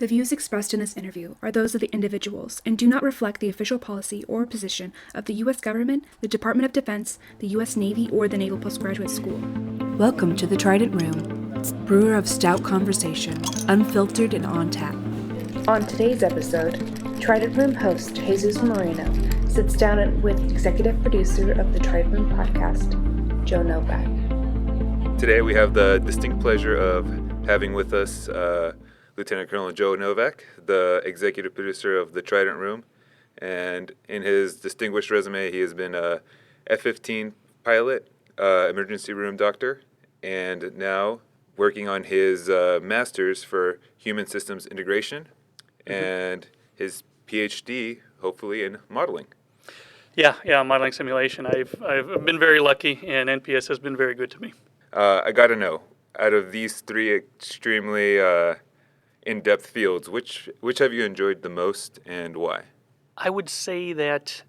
The views expressed in this interview are those of the individuals and do not reflect the official policy or position of the U.S. government, the Department of Defense, the U.S. Navy, or the Naval Postgraduate School. Welcome to the Trident Room, brewer of stout conversation, unfiltered and on tap. On today's episode, Trident Room host Jesus Moreno sits down with executive producer of the Trident Room Podcast, Joe Novak. Today we have the distinct pleasure of having with us Lieutenant Colonel Joe Novak, the executive producer of the Trident Room, and in his distinguished resume, he has been a F-15 pilot, emergency room doctor, and now working on his master's for human systems integration, and his PhD, hopefully, in modeling. Yeah, modeling simulation. I've been very lucky, and NPS has been very good to me. I got to know, out of these three extremely in-depth fields, which have you enjoyed the most and why? I would say that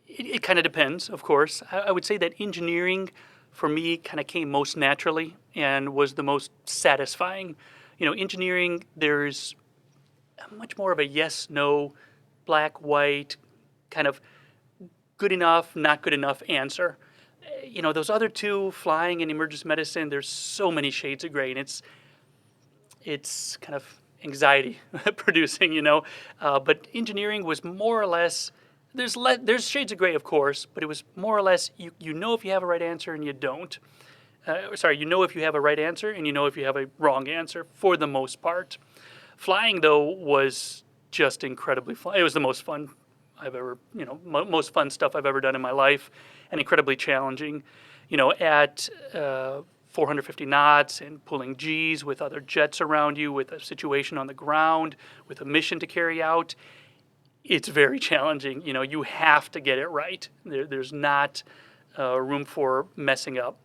it kind of depends, of course. I would say that engineering, for me, kind of came most naturally and was the most satisfying. You know, engineering, there's much more of a yes, no, black, white, kind of good enough, not good enough answer. You know, those other two, flying and emergency medicine, there's so many shades of gray, and it's kind of anxiety producing, you know. But engineering was more or less, there's shades of gray, of course, but it was more or less, you know if you have a right answer and you don't. You know if you have a right answer and you know if you have a wrong answer for the most part. Flying, though, was just incredibly fun. It was the most fun I've ever, most fun stuff I've ever done in my life, and incredibly challenging. You know, at 450 knots and pulling G's with other jets around you, with a situation on the ground, with a mission to carry out, it's very challenging. You know, you have to get it right. There's not room for messing up.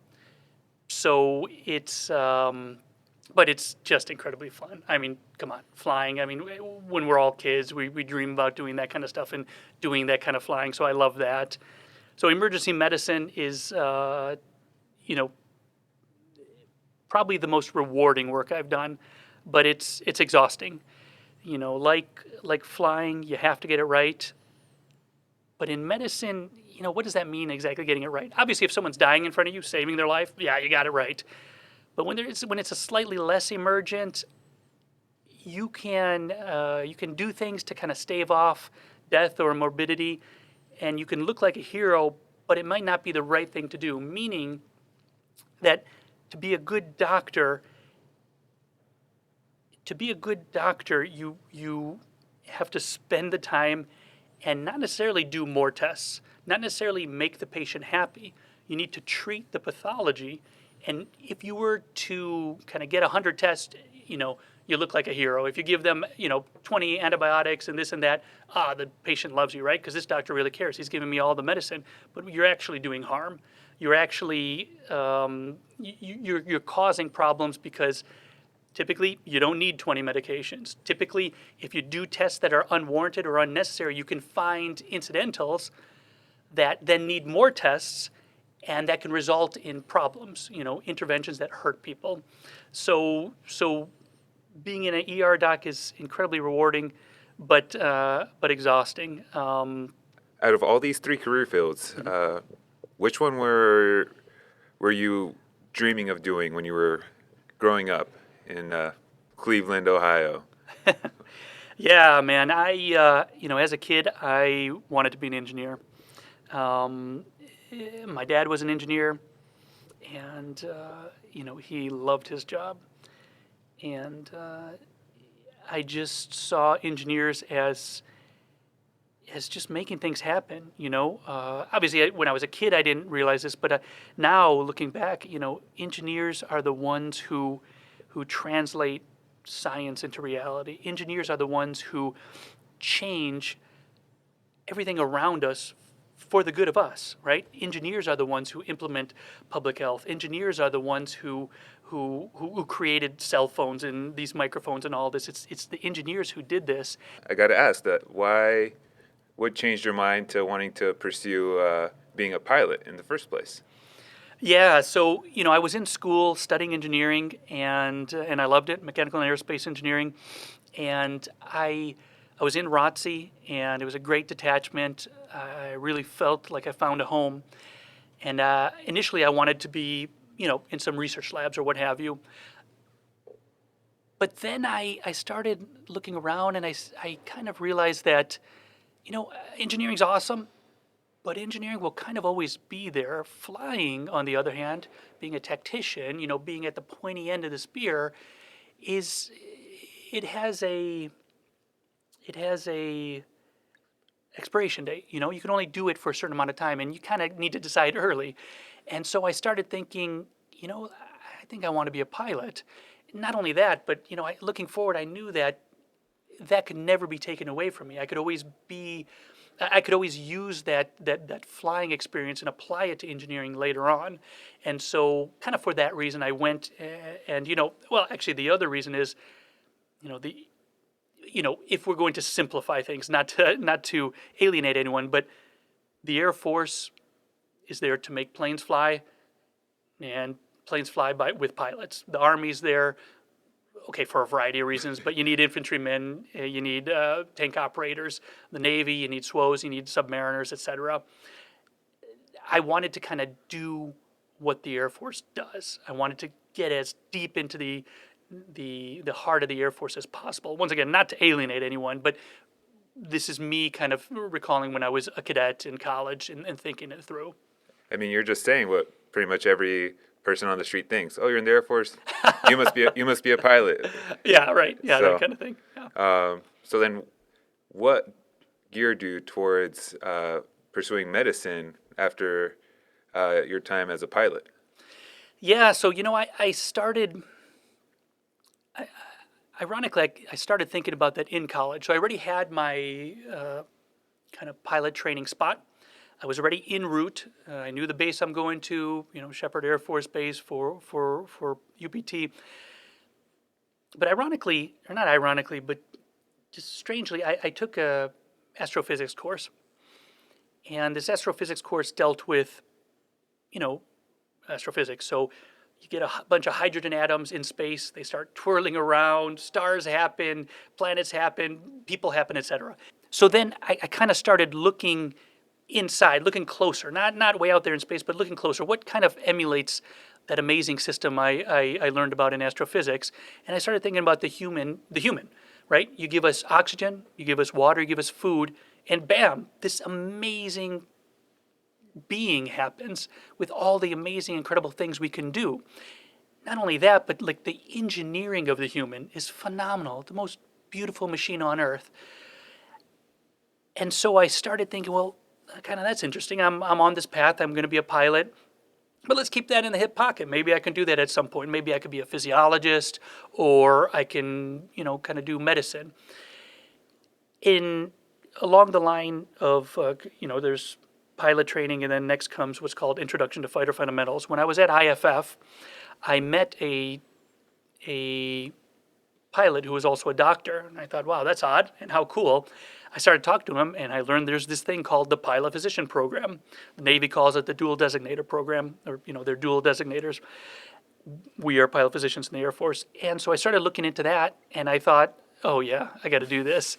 So it's, but it's just incredibly fun. I mean, come on, flying. I mean, when we're all kids, we dream about doing that kind of stuff and doing that kind of flying. So I love that. So emergency medicine is, probably the most rewarding work I've done, but it's exhausting. You know, like flying, you have to get it right. But in medicine, you know, what does that mean exactly, getting it right? Obviously, if someone's dying in front of you, saving their life, yeah, you got it right. But when it's a slightly less emergent, you can do things to kind of stave off death or morbidity, and you can look like a hero, but it might not be the right thing to do. Meaning that to be a good doctor, you have to spend the time and not necessarily do more tests, not necessarily make the patient happy. You need to treat the pathology. And if you were to kind of get 100 tests, you know, you look like a hero. If you give them, 20 antibiotics and this and that, the patient loves you, right? Because this doctor really cares. He's giving me all the medicine. But you're actually doing harm. You're actually, you're causing problems because typically you don't need 20 medications. Typically, if you do tests that are unwarranted or unnecessary, you can find incidentals that then need more tests, and that can result in problems, interventions that hurt people. So being an ER doc is incredibly rewarding, but exhausting. Out of all these three career fields, which one were you dreaming of doing when you were growing up in Cleveland, Ohio? Yeah, man. I, as a kid, I wanted to be an engineer. My dad was an engineer, and, he loved his job. And I just saw engineers as just making things happen, Obviously, when I was a kid, I didn't realize this, but now, looking back, engineers are the ones who translate science into reality. Engineers are the ones who change everything around us for the good of us, right? Engineers are the ones who implement public health. Engineers are the ones who created cell phones and these microphones and all this. It's the engineers who did this. I got to ask that. What changed your mind to wanting to pursue being a pilot in the first place? Yeah, so I was in school studying engineering, and I loved it, mechanical and aerospace engineering, and I was in ROTC, and it was a great detachment. I really felt like I found a home, and initially I wanted to be in some research labs or what have you. But then I started looking around, and I kind of realized that engineering's awesome. But engineering will kind of always be there. Flying, on the other hand, being a tactician, being at the pointy end of the spear, it has a expiration date. You can only do it for a certain amount of time, and you kind of need to decide early. And so I started thinking, I think I want to be a pilot. Not only that, but looking forward, I knew that could never be taken away from me. I could always use that flying experience and apply it to engineering later on. And so kind of for that reason I went, and well, actually the other reason is, if we're going to simplify things, not to alienate anyone, but the Air Force is there to make planes fly, and planes fly with pilots. The Army's there, okay, for a variety of reasons, but you need infantrymen, you need tank operators. The Navy, you need SWOs, you need submariners, etc. I wanted to kind of do what the Air Force does. I wanted to get as deep into the heart of the Air Force as possible. Once again, not to alienate anyone, but this is me kind of recalling when I was a cadet in college and thinking it through. I mean, you're just saying what pretty much every person on the street thinks. Oh, you're in the Air Force. You must be a pilot. Yeah, right. Yeah, So, that kind of thing. Yeah. So then, what geared you towards pursuing medicine after your time as a pilot? Yeah, so I started. Ironically, I started thinking about that in college. So I already had my kind of pilot training spot. I was already en route. I knew the base I'm going to, Shepherd Air Force Base for UPT. But not ironically, but just strangely, I took a astrophysics course. And this astrophysics course dealt with, astrophysics. So you get a bunch of hydrogen atoms in space. They start twirling around. Stars happen, planets happen, people happen, etc. So then I kind of started looking inside, looking closer, not way out there in space, but looking closer. What kind of emulates that amazing system I learned about in astrophysics? And I started thinking about the human, right? You give us oxygen, you give us water, you give us food, and bam, this amazing being happens with all the amazing, incredible things we can do. Not only that, but like the engineering of the human is phenomenal, the most beautiful machine on earth. And so I started thinking, well, kind of that's interesting. I'm on this path. I'm going to be a pilot. But let's keep that in the hip pocket. Maybe I can do that at some point. Maybe I could be a physiologist, or I can, kind of do medicine. Along the line of, there's pilot training, and then next comes what's called Introduction to Fighter Fundamentals. When I was at IFF, I met a pilot who was also a doctor, and I thought, wow, that's odd, and how cool. I started talking to him, and I learned there's this thing called the pilot physician program. The Navy calls it the dual designator program, or, they're dual designators. We are pilot physicians in the Air Force. And so I started looking into that, and I thought, oh yeah, I got to do this.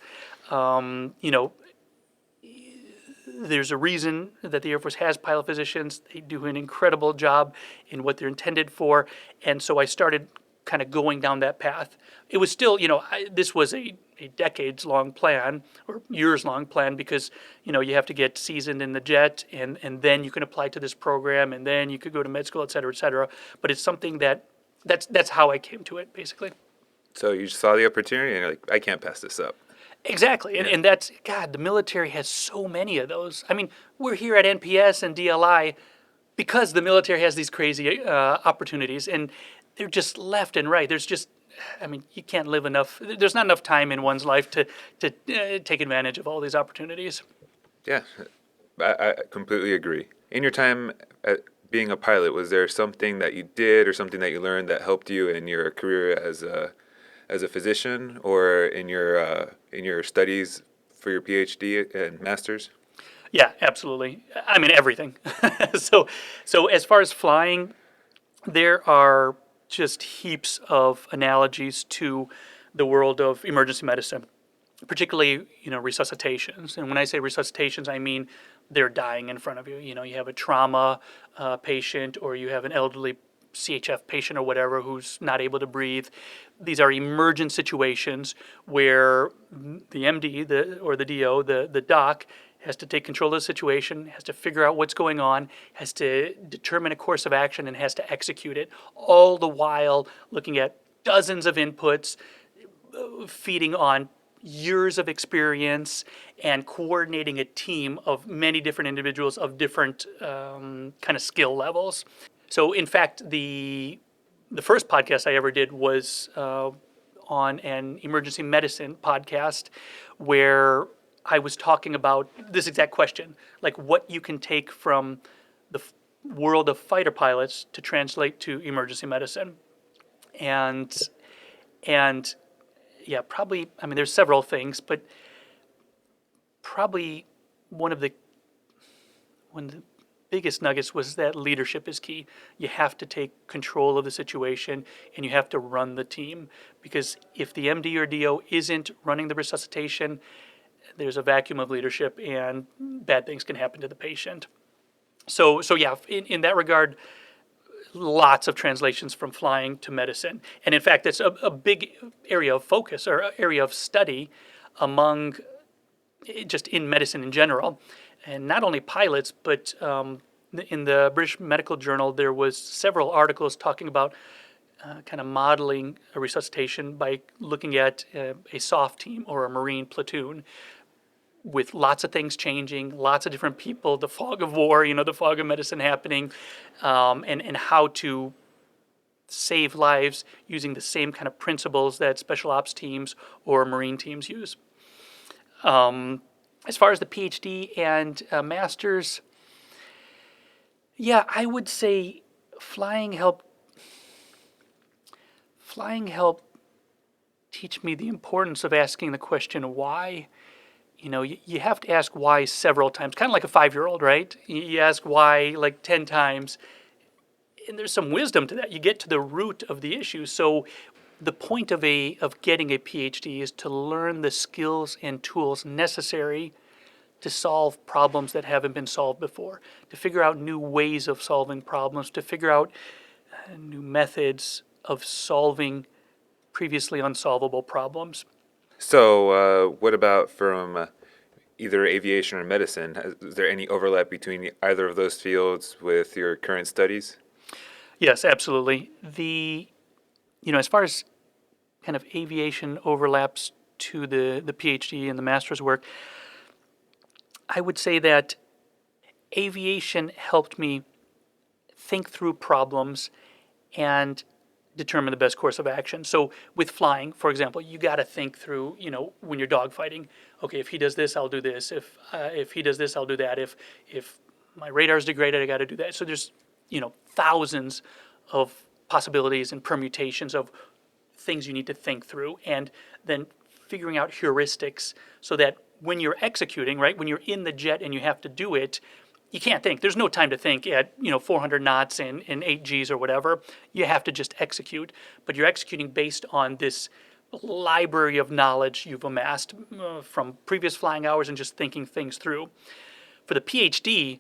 There's a reason that the Air Force has pilot physicians. They do an incredible job in what they're intended for. And so I started kind of going down that path. It was still, this was a decades-long plan, or years-long plan, because, you have to get seasoned in the jet, and then you can apply to this program, and then you could go to med school, et cetera, et cetera. But it's something that's how I came to it, basically. So you saw the opportunity, and you're like, I can't pass this up. Exactly, and that's, God, the military has so many of those. I mean, we're here at NPS and DLI because the military has these crazy opportunities, and they're just left and right. There's just, you can't live enough. There's not enough time in one's life to take advantage of all these opportunities. Yeah, I completely agree. In your time being a pilot, was there something that you did or something that you learned that helped you in your career as a physician, or in your studies for your PhD and master's? Yeah, absolutely. I mean, everything. So as far as flying, there are just heaps of analogies to the world of emergency medicine, particularly, resuscitations. And when I say resuscitations, I mean they're dying in front of you. You have a trauma patient, or you have an elderly CHF patient or whatever who's not able to breathe. These are emergent situations where the MD or the DO, the doc, has to take control of the situation, has to figure out what's going on, has to determine a course of action, and has to execute it, all the while looking at dozens of inputs, feeding on years of experience, and coordinating a team of many different individuals of different kind of skill levels. So, in fact, the first podcast I ever did was on an emergency medicine podcast where I was talking about this exact question, like what you can take from the world of fighter pilots to translate to emergency medicine. And yeah, probably, I mean, there's several things, but probably one of the biggest nuggets was that leadership is key. You have to take control of the situation, and you have to run the team, because if the MD or DO isn't running the resuscitation, there's a vacuum of leadership and bad things can happen to the patient. So yeah, in that regard, lots of translations from flying to medicine. And in fact, it's a big area of focus or area of study among just in medicine in general. And not only pilots, but in the British Medical Journal, there was several articles talking about kind of modeling a resuscitation by looking at a SOF team or a Marine platoon with lots of things changing, lots of different people, the fog of war, the fog of medicine happening, and how to save lives using the same kind of principles that special ops teams or Marine teams use. As far as the PhD and master's, yeah, I would say flying helped teach me the importance of asking the question why. You have to ask why several times, kind of like a 5-year-old, right? You ask why like 10 times, and there's some wisdom to that. You get to the root of the issue. So the point of getting a PhD is to learn the skills and tools necessary to solve problems that haven't been solved before, to figure out new ways of solving problems, to figure out new methods of solving previously unsolvable problems. So what about from either aviation or medicine? Is there any overlap between either of those fields with your current studies? Yes, absolutely. As far as kind of aviation overlaps to the PhD and the master's work, I would say that aviation helped me think through problems and determine the best course of action. So with flying, for example, you got to think through, when you're dogfighting, okay, if he does this, I'll do this. If he does this, I'll do that. If my radar's degraded, I got to do that. So there's, thousands of possibilities and permutations of things you need to think through, and then figuring out heuristics so that when you're executing, right, when you're in the jet and you have to do it, you can't think. There's no time to think at 400 knots and 8 Gs or whatever. You have to just execute. But you're executing based on this library of knowledge you've amassed from previous flying hours and just thinking things through. For the PhD,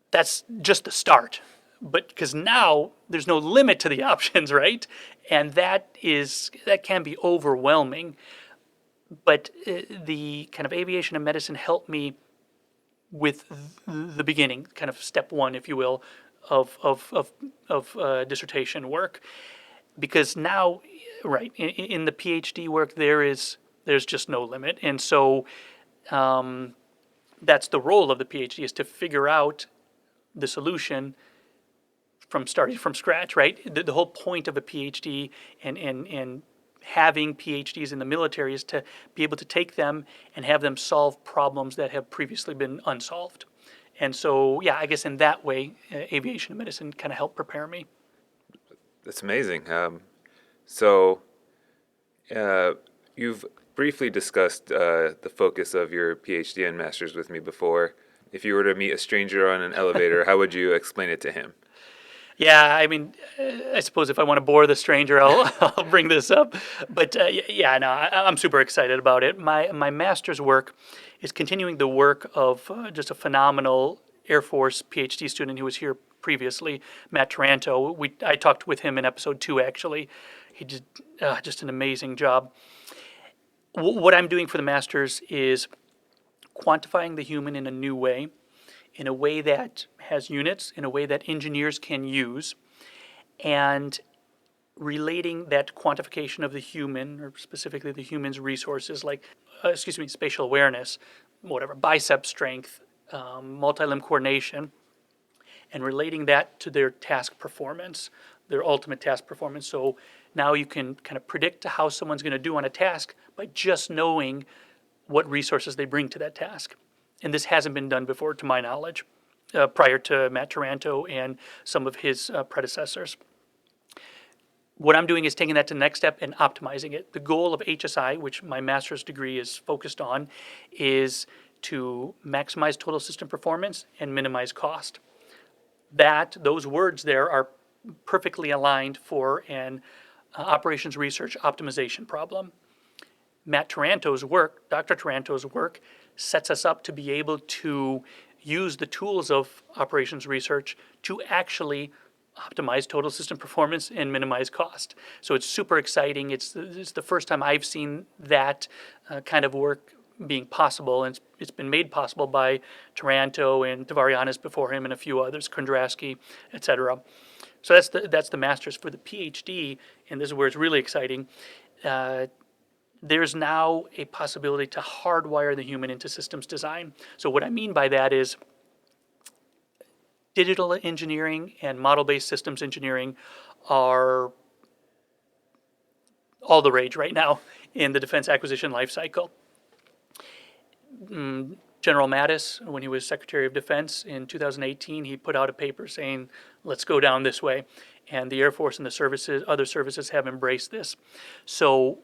that's just the start. But because now there's no limit to the options, right? And that can be overwhelming. But the kind of aviation and medicine helped me with the beginning, kind of step one, if you will, of dissertation work, because now, right, in the PhD work there's just no limit, and so that's the role of the PhD, is to figure out the solution from starting from scratch, right? The whole point of a PhD and having PhDs in the military is to be able to take them and have them solve problems that have previously been unsolved. And so, yeah, I guess in that way, aviation and medicine kind of helped prepare me. That's amazing. So you've briefly discussed the focus of your PhD and master's with me before. If you were to meet a stranger on an elevator, how would you explain it to him? Yeah, I mean, I suppose if I want to bore the stranger, I'll bring this up. But yeah, no, I'm super excited about it. My master's work is continuing the work of just a phenomenal Air Force PhD student who was here previously, Matt Taranto. I talked with him in episode 2, actually. He did just an amazing job. What I'm doing for the master's is quantifying the human in a new way, in a way that has units, in a way that engineers can use, and relating that quantification of the human, or specifically the human's resources, like, spatial awareness, whatever, bicep strength, multi-limb coordination, and relating that to their task performance, their ultimate task performance. So now you can kind of predict how someone's going to do on a task by just knowing what resources they bring to that task. And this hasn't been done before, to my knowledge, prior to Matt Taranto and some of his predecessors. What I'm doing is taking that to the next step and optimizing it. The goal of HSI, which my master's degree is focused on, is to maximize total system performance and minimize cost. Those words there are perfectly aligned for an operations research optimization problem. Matt Taranto's work, Dr. Taranto's work, sets us up to be able to use the tools of operations research to actually optimize total system performance and minimize cost. So it's super exciting. It's the first time I've seen that kind of work being possible, and it's been made possible by Taranto and Tavarianis before him and a few others, Kondrasky, etc. So that's the master's. For the PhD, and this is where it's really exciting, there's now a possibility to hardwire the human into systems design. So what I mean by that is digital engineering and model-based systems engineering are all the rage right now in the defense acquisition lifecycle. General Mattis, when he was Secretary of Defense in 2018, he put out a paper saying, let's go down this way. And the Air Force and the other services have embraced this. So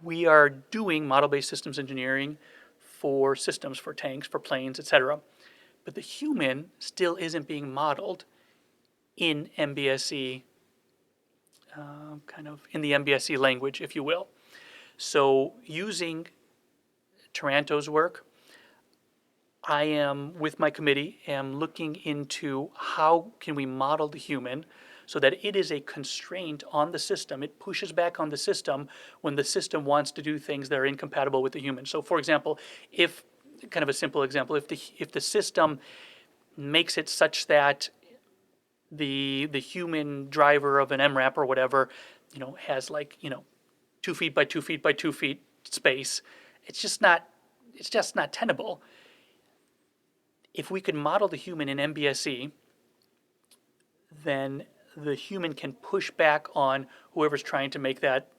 we are doing model-based systems engineering for systems, for tanks, for planes, etc. But the human still isn't being modeled in MBSE, kind of in the MBSE language, if you will. So using Taranto's work, I am, with my committee, am looking into how can we model the human so that it is a constraint on the system. It pushes back on the system when the system wants to do things that are incompatible with the human. So, for example, kind of a simple example, if the system makes it such that the human driver of an MRAP or whatever, has 2 feet by 2 feet by 2 feet space, it's just not tenable. If we could model the human in MBSE, then the human can push back on whoever's trying to make that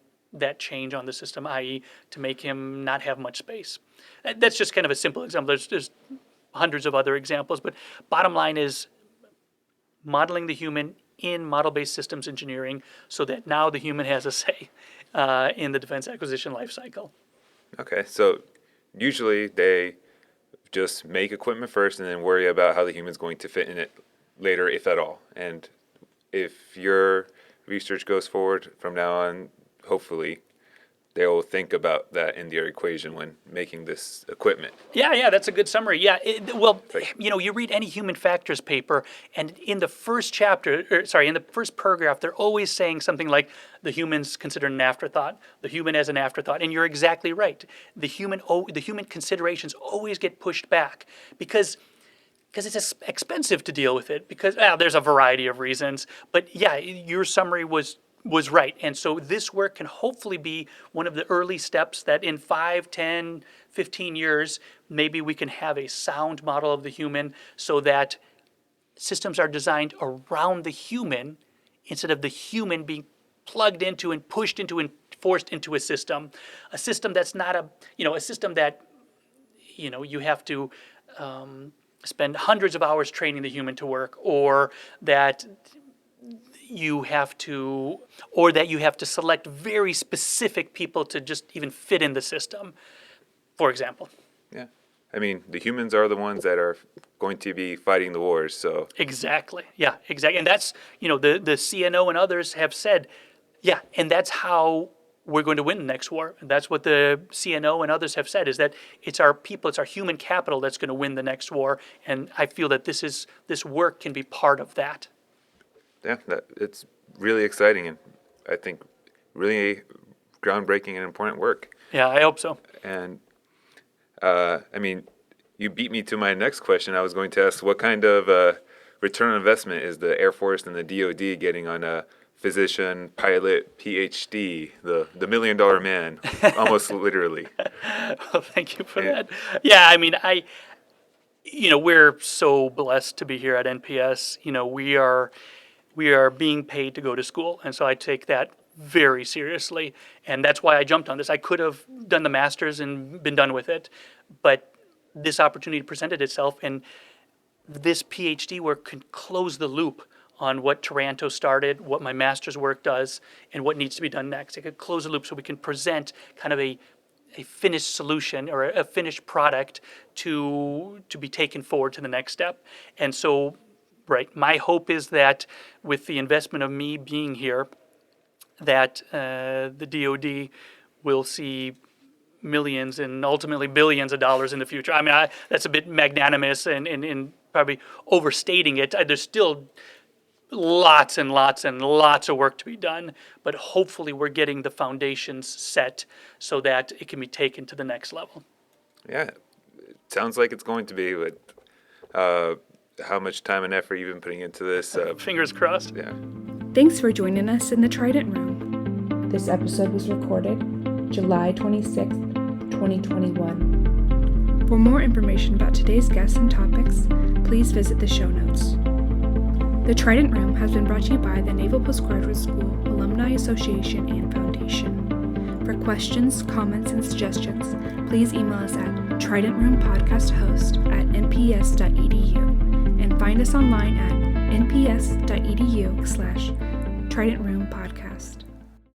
change on the system, i.e. to make him not have much space. That's just kind of a simple example. There's hundreds of other examples, but bottom line is modeling the human in model-based systems engineering so that now the human has a say in the defense acquisition lifecycle. Okay, so usually they just make equipment first and then worry about how the human's going to fit in it later, if at all. And if your research goes forward from now on, hopefully they will think about that in their equation when making this equipment. Yeah, that's a good summary. Yeah, you read any human factors paper, and in the first in the first paragraph, they're always saying something like, the human's considered an afterthought, the human as an afterthought, and you're exactly right. The human considerations always get pushed back because it's expensive to deal with it, because there's a variety of reasons. But yeah, your summary was right. And so this work can hopefully be one of the early steps that in 5, 10, 15 years, maybe we can have a sound model of the human so that systems are designed around the human instead of the human being plugged into and pushed into and forced into a system that's not a system that, you have to spend hundreds of hours training the human to work, or that you have to, or that you have to select very specific people to just even fit in the system, for example. Yeah. I mean, the humans are the ones that are going to be fighting the wars, so. Exactly. Yeah, exactly. And that's, the CNO and others have said, yeah, and that's how we're going to win the next war. And that's what the CNO and others have said, is that it's our people, it's our human capital that's going to win the next war. And I feel that this work can be part of that. Yeah, it's really exciting, and I think really groundbreaking and important work. Yeah, I hope so. And I mean, you beat me to my next question. I was going to ask, what kind of return on investment is the Air Force and the DoD getting on a physician, pilot, PhD, the $1 million man, almost literally? Well, thank you for that. Yeah, I mean, we're so blessed to be here at NPS. We are being paid to go to school, and so I take that very seriously, and that's why I jumped on this. I could have done the master's and been done with it, but this opportunity presented itself, and this PhD work can close the loop on what Taranto started, what my master's work does, and what needs to be done next. It could close the loop so we can present kind of a finished solution or a finished product to be taken forward to the next step. And so, right, my hope is that with the investment of me being here, that the DoD will see millions and ultimately billions of dollars in the future. I mean, that's a bit magnanimous and probably overstating it. There's still lots and lots and lots of work to be done, but hopefully we're getting the foundations set so that it can be taken to the next level. Yeah, it sounds like it's going to be, but how much time and effort you've been putting into this? Fingers crossed. Yeah. Thanks for joining us in the Trident Room. This episode was recorded July 26th, 2021. For more information about today's guests and topics, please visit the show notes. The Trident Room has been brought to you by the Naval Postgraduate School Alumni Association and Foundation. For questions, comments, and suggestions, please email us at tridentroomPodcastHost@nps.edu and find us online at nps.edu/Trident Room Podcast.